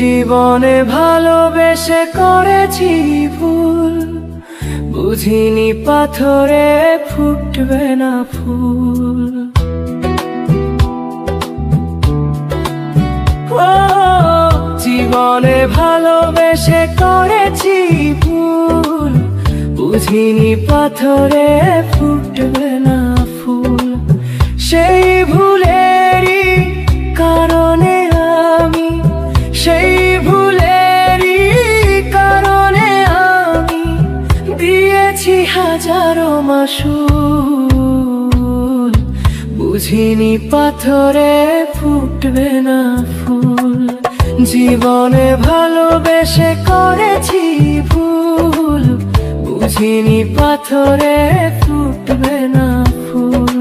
জীবনে ভালোবেসে করেছি ভুল, বুঝিনি পাথরে ফুটবে না ফুল। জীবনে ভালোবেসে করেছি ভুল, বুঝিনি পাথরে ফুটবে না ফুল। সেই ভুলেরই কারণে আমি, সেই ভুলেরই কারণে আমি দিয়েছি হাজারো মাসুল, বুঝিনি পাথরে ফুটবে না ফুল। জীবনে ভালোবেসে করেছি ভুল, বুঝিনি পাথরে ফুটবে না ফুল।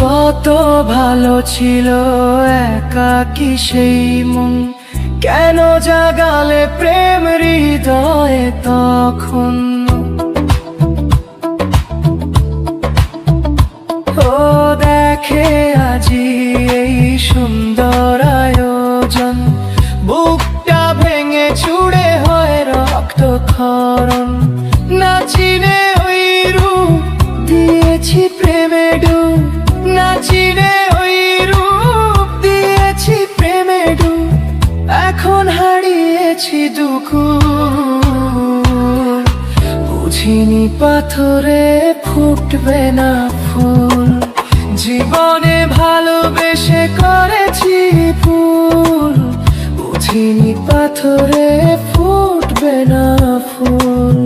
কত ভালো ছিল একাকী সেই মন, কেন জাগালে প্রেম হৃদয়ে তখন। ও দেখে আজি এই সুন্দর আয়োজন, বুকটা ভেঙে চুড়ে হয় রক্তক্ষরণ। না চিনে ওই রূপ দিয়েছি প্রেমে ডুব, না চিনে ওই রূপ দিয়েছি প্রেমে ডুব। এখন হারিয়েছি দুকুল, বুঝিনি পাথরে ফুটবে না ফুল। জীবনে ভালোবেসে করেছি ভুল, বুঝিনি পাথরে ফুটবে না ফুল।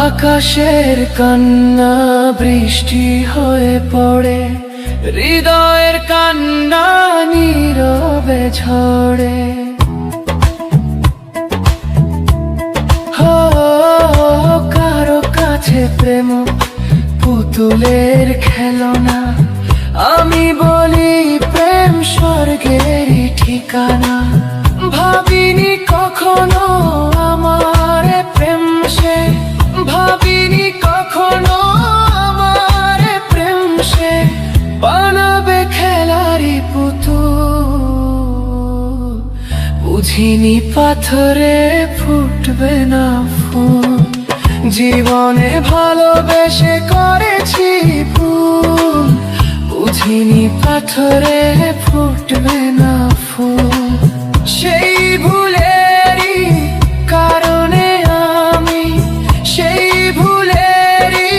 আকাশের কান্না বৃষ্টি হয়ে পড়ে, হৃদয়ের কান্না নীরবে ঝরে। কারো কাছে প্রেম পুতুলের খেলনা, আমি বলি প্রেম স্বর্গেরই ঠিকানা। ভাবিনি কখনো আমার প্রেম সে, ভাবিনি কখনো আমার প্রেম সে বানাবে খেলারি পুতুল, বুঝিনি পাথরে ফুটবে না ফুল। জীবনে ভালোবেসে করেছি ভুল, বুঝিনি পাথরে ফুটবে না ফুল। সেই ভুলেরই কারণে আমি, সেই ভুলেরই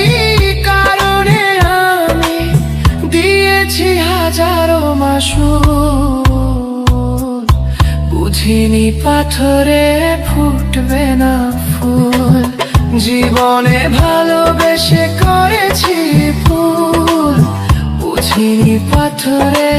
কারণে আমি দিয়েছি হাজারো মাসুল, বুঝিনি পাথরে ফুটবে না ফুল। জীবনে ভালোবেসে করেছি ভুল, বুঝিনি পাথরে